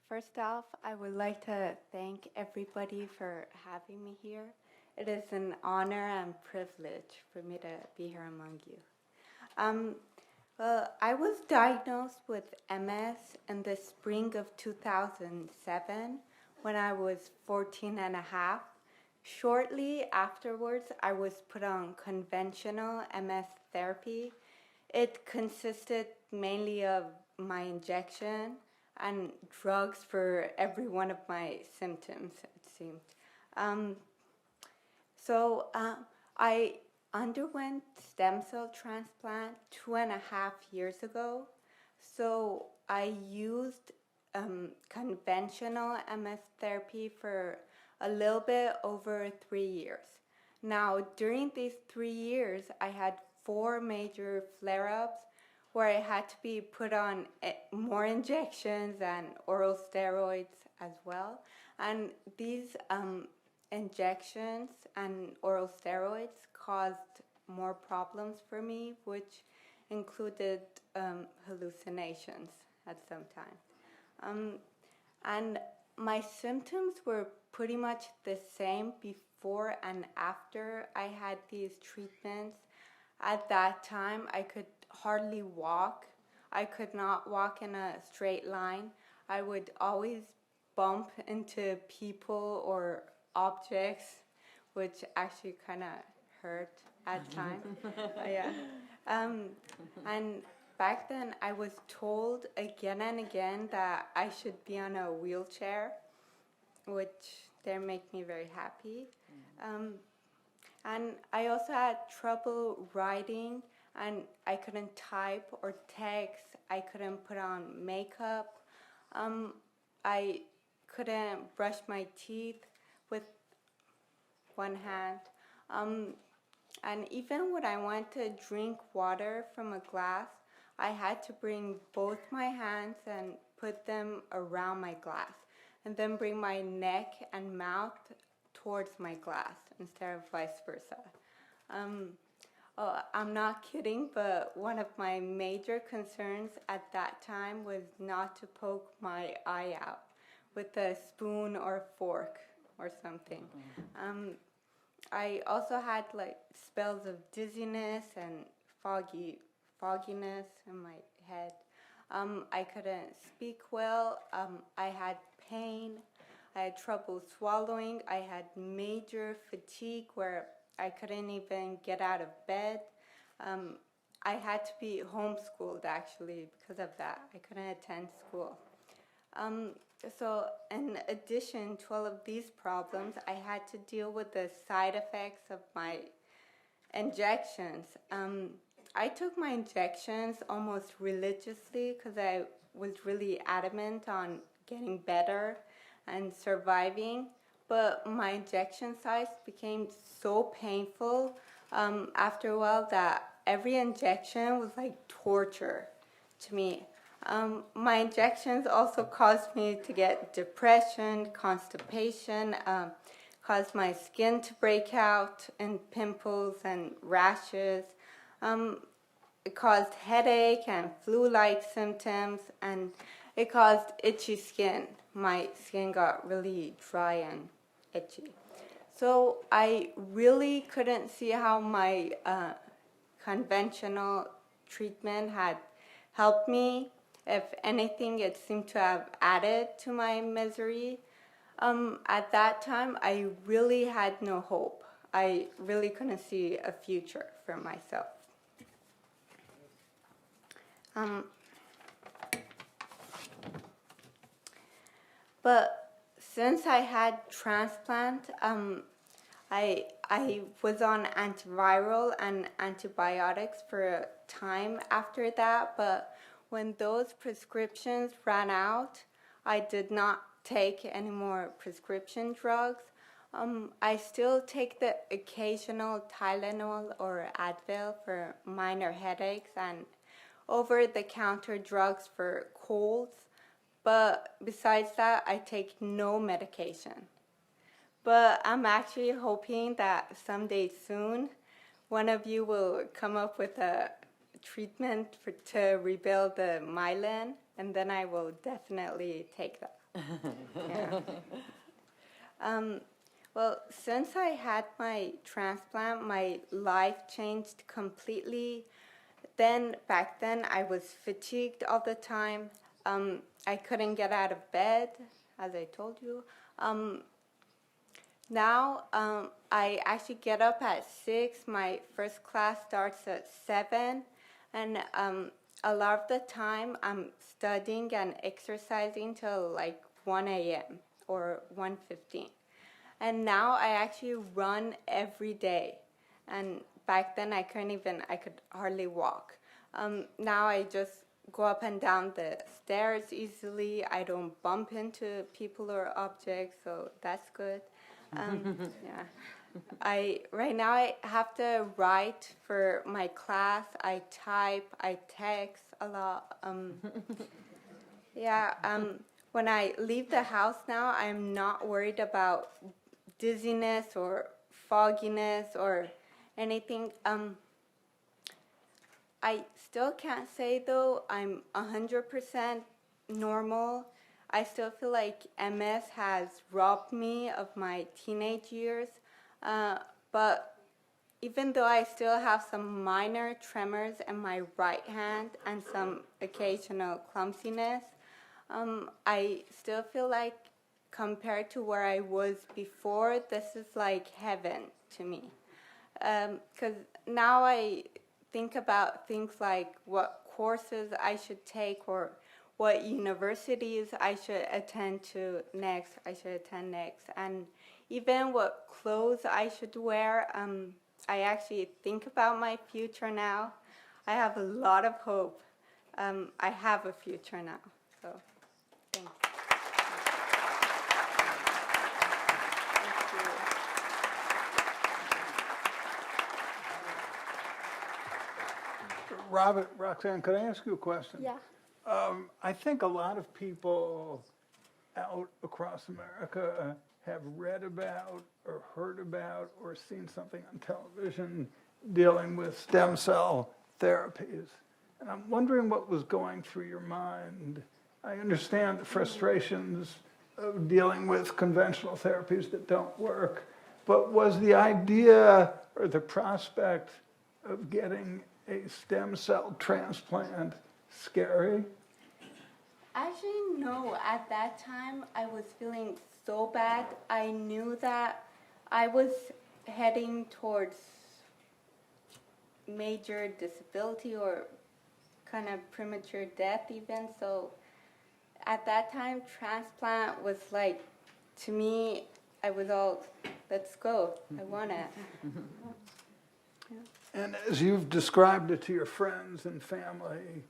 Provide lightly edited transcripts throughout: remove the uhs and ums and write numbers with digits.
First off, I would like to thank everybody for having me here. It is an honor and privilege for me to be here among you. Um, I was diagnosed with MS in the spring of 2007 when I was 14 and a half. Shortly afterwards, I was put on conventional MS therapy. It consisted mainly of my injection and drugs for every one of my symptoms, it seemed. Um, I underwent stem cell transplant 2.5 years ago. So I used conventional MS therapy for a little bit over 3 years. Now, during these 3 years, I had 4 major flare-ups where I had to be put on more injections and oral steroids as well. And these injections and oral steroids caused more problems for me, which included hallucinations at some time. And my symptoms were pretty much the same before and after I had these treatments. At that time, I could hardly walk. I could not walk in a straight line. I would always bump into people or objects, which actually kind of hurt at times. Yeah. And back then, I was told again and again that I should be on a wheelchair, which didn't make me very happy. And I also had trouble writing, and I couldn't type or text. I couldn't put on makeup. I couldn't brush my teeth with one hand. And even when I wanted to drink water from a glass, I had to bring both my hands and put them around my glass, and then bring my neck and mouth towards my glass instead of vice versa. I'm not kidding, but one of my major concerns at that time was not to poke my eye out with a spoon or fork or something. I also had like spells of dizziness and fogginess in my head. I couldn't speak well. I had pain. I had trouble swallowing. I had major fatigue where I couldn't even get out of bed. I had to be homeschooled actually because of that. I couldn't attend school. So in addition to all of these problems, I had to deal with the side effects of my injections. I took my injections almost religiously because I was really adamant on getting better and surviving. But my injection sites became so painful after a while that every injection was like torture to me. My injections also caused me to get depression, constipation, caused my skin to break out in pimples and rashes. It caused headache and flu-like symptoms, and it caused itchy skin. My skin got really dry and itchy. So I really couldn't see how my conventional treatment had helped me. If anything, it seemed to have added to my misery. At that time, I really had no hope. I really couldn't see a future for myself. But since I had transplant, I was on antiviral and antibiotics for a time after that, but when those prescriptions ran out, I did not take any more prescription drugs. I still take the occasional Tylenol or Advil for minor headaches and over-the-counter drugs for colds, but besides that, I take no medication. But I'm actually hoping that someday soon, one of you will come up with a treatment to rebuild the myelin, and then I will definitely take that. Yeah. Well, since I had my transplant, my life changed completely. Back then, I was fatigued all the time. I couldn't get out of bed, as I told you. Now, I actually get up at 6. My first class starts at 7. And a lot of the time, I'm studying and exercising till like 1 a.m. or 1:15. And now I actually run every day. And back then I could hardly walk. Now I just go up and down the stairs easily. I don't bump into people or objects, so that's good. Yeah. Right now I have to write for my class. I type, I text a lot. Yeah. When I leave the house now, I'm not worried about dizziness or fogginess or anything. I still can't say though I'm 100% normal. I still feel like MS has robbed me of my teenage years. But even though I still have some minor tremors in my right hand and some occasional clumsiness, I still feel like compared to where I was before, this is like heaven to me. Because now I think about things like what courses I should take or what universities I should attend next, and even what clothes I should wear. I actually think about my future now. I have a lot of hope. I have a future now, so thanks. Robert, Roxane, could I ask you a question? Yeah. I think a lot of people out across America have read about or heard about or seen something on television dealing with stem cell therapies. And I'm wondering what was going through your mind. I understand the frustrations of dealing with conventional therapies that don't work, but was the idea or the prospect of getting a stem cell transplant scary? Actually, no. At that time, I was feeling so bad. I knew that I was heading towards major disability or kind of premature death even. So at that time, transplant was like, to me, I was all, let's go. I want it. Yeah. And as you've described it to your friends and family,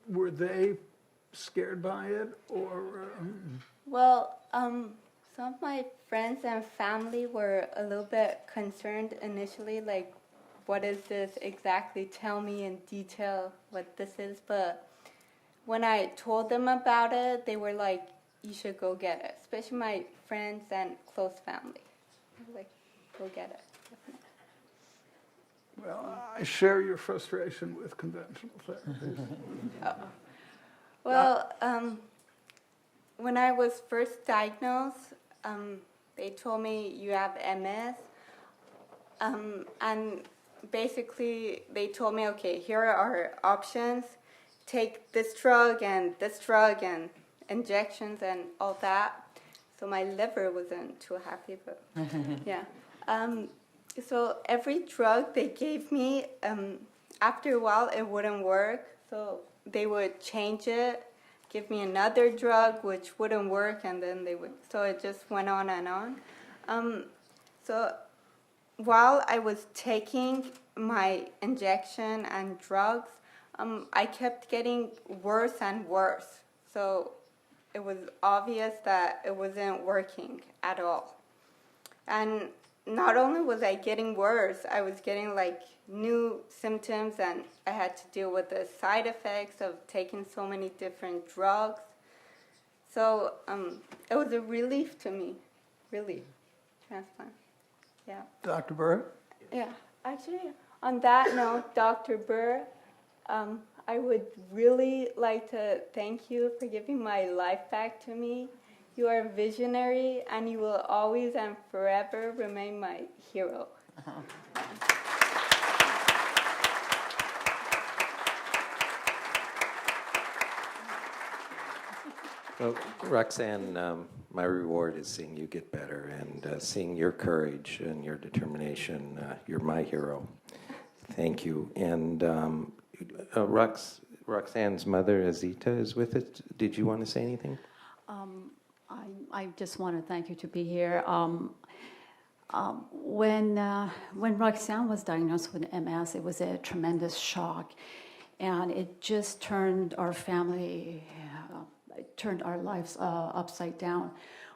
were they scared by it, or? Well, some of my friends and family were a little bit concerned initially, like, what is this exactly? Tell me in detail what this is. But when I told them about it, they were like, you should go get it, especially my friends and close family. Like, go get it. Definitely. Well, I share your frustration with conventional therapies. Oh. Well, when I was first diagnosed, they told me you have MS, and basically they told me, okay, here are our options. Take this drug and injections and all that. So my liver wasn't too happy, but yeah. So every drug they gave me, after a while it wouldn't work. So they would change it, give me another drug which wouldn't work, and then they would. So it just went on and on. So while I was taking my injection and drugs, I kept getting worse and worse. So it was obvious that it wasn't working at all. And not only was I getting worse, I was getting like new symptoms, and I had to deal with the side effects of taking so many different drugs. So it was a relief to me, really, transplant. Yeah. Dr. Burt? Yeah. Actually, on that note, Dr. Burt, I would really like to thank you for giving my life back to me. You are a visionary, and you will always and forever remain my hero. Well, Roxane, my reward is seeing you get better and seeing your courage and your determination. You're my hero. Thank you. And Roxane's mother, Azita, is with us. Did you want to say anything? I just want to thank you to be here. When Roxane was diagnosed with MS, it was a tremendous shock, and it just turned our family, turned our lives upside down.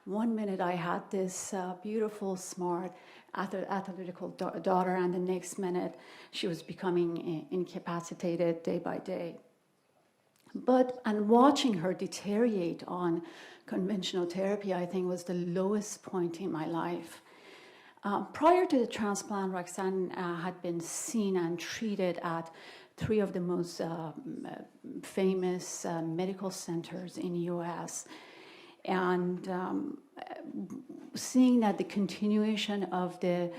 One minute I had this beautiful, smart, athletic daughter, and the next minute she was becoming incapacitated day by day. And watching her deteriorate on conventional therapy, I think, was the lowest point in my life. Prior to the transplant, Roxane had been seen and treated at 3 of the most famous medical centers in the U.S. And seeing that the continuation of the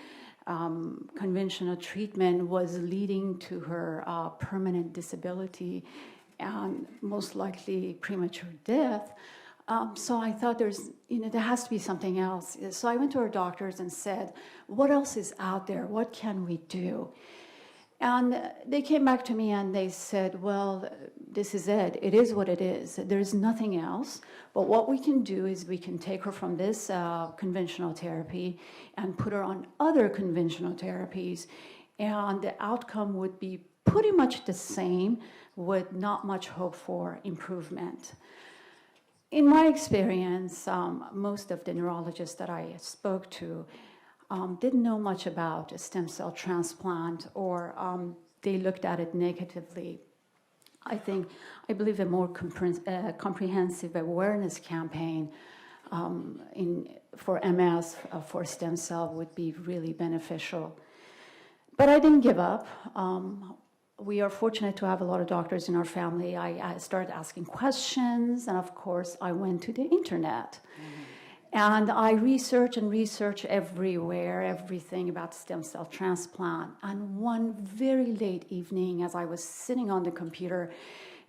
conventional treatment was leading to her permanent disability and most likely premature death. So I thought there has to be something else. So I went to our doctors and said, what else is out there? What can we do? And they came back to me and they said, well, this is it. It is what it is. There's nothing else. But what we can do is we can take her from this conventional therapy and put her on other conventional therapies. And the outcome would be pretty much the same with not much hope for improvement. In my experience, most of the neurologists that I spoke to didn't know much about a stem cell transplant, or they looked at it negatively. I believe a more comprehensive awareness campaign for MS, for stem cell, would be really beneficial. But I didn't give up. We are fortunate to have a lot of doctors in our family. I started asking questions, and of course, I went to the internet. And I research everywhere, everything about stem cell transplant. And one very late evening, as I was sitting on the computer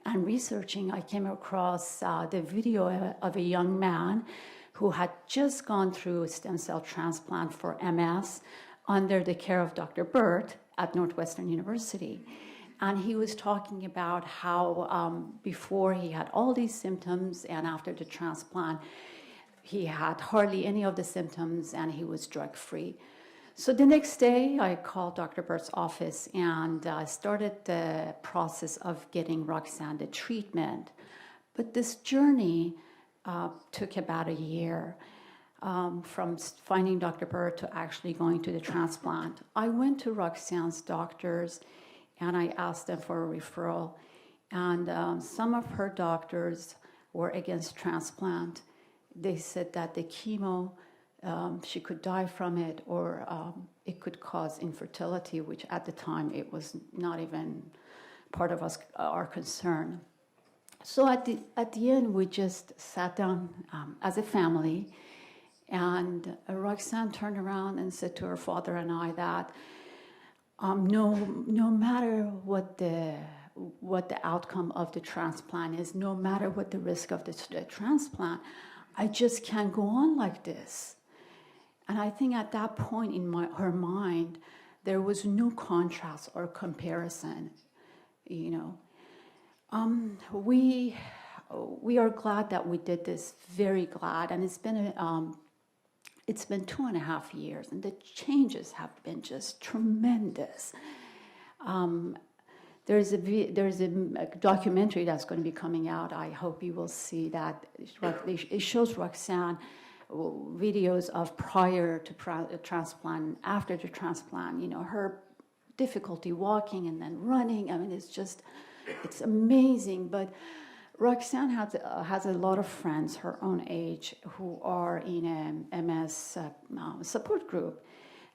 and researching, I came across the video of a young man who had just gone through a stem cell transplant for MS under the care of Dr. Burt at Northwestern University. And he was talking about how before he had all these symptoms, and after the transplant, he had hardly any of the symptoms, and he was drug-free. So the next day, I called Dr. Burt's office and started the process of getting Roxane the treatment. But this journey took about a year, from finding Dr. Burt to actually going to the transplant. I went to Roxane's doctors, and I asked them for a referral. And some of her doctors were against transplant. They said that the chemo, she could die from it, or it could cause infertility, which at the time it was not even part of our concern. So at the end, we just sat down as a family, and Roxane turned around and said to her father and I that no matter what the outcome of the transplant is, no matter what the risk of the transplant, I just can't go on like this. And I think at that point in her mind, there was no contrast or comparison. We are glad that we did this, very glad, and it's been 2.5 years, and the changes have been just tremendous. There's a documentary that's going to be coming out. I hope you will see that. It shows Roxane videos of prior to transplant, after the transplant. Her difficulty walking and then running. I mean, it's amazing. But Roxane has a lot of friends her own age who are in a MS support group,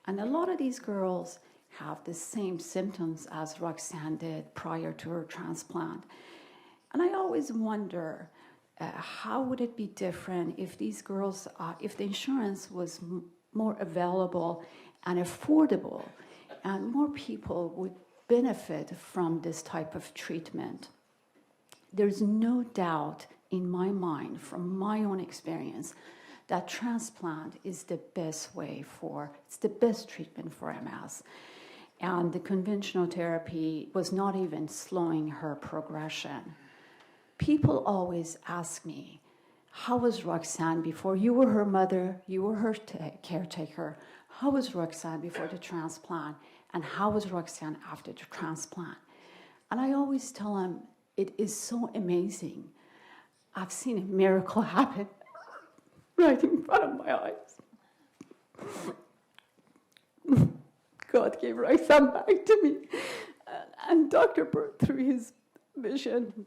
and a lot of these girls have the same symptoms as Roxane did prior to her transplant. And I always wonder, how would it be different if these girls, if the insurance was more available and affordable, and more people would benefit from this type of treatment? There's no doubt in my mind, from my own experience, that transplant is the best way it's the best treatment for MS. And the conventional therapy was not even slowing her progression. People always ask me, how was Roxane before? You were her mother, you were her caretaker. How was Roxane before the transplant? And how was Roxane after the transplant? And I always tell them, it is so amazing. I've seen a miracle happen right in front of my eyes. God gave Roxane back to me. And Dr. Burt, through his vision,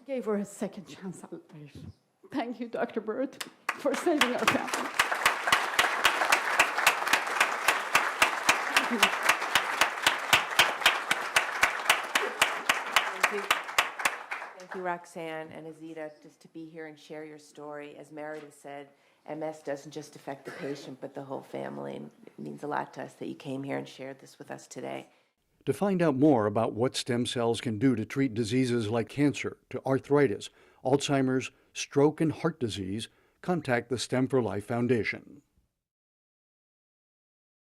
gave her a second chance at life. Thank you, Dr. Burt, for saving our family. Thank you. Thank you, Roxane and Azita, just to be here and share your story. As Meredith said, MS doesn't just affect the patient, but the whole family. And it means a lot to us that you came here and shared this with us today. To find out more about what stem cells can do to treat diseases like cancer, to arthritis, Alzheimer's, stroke, and heart disease, contact the STEM for Life Foundation.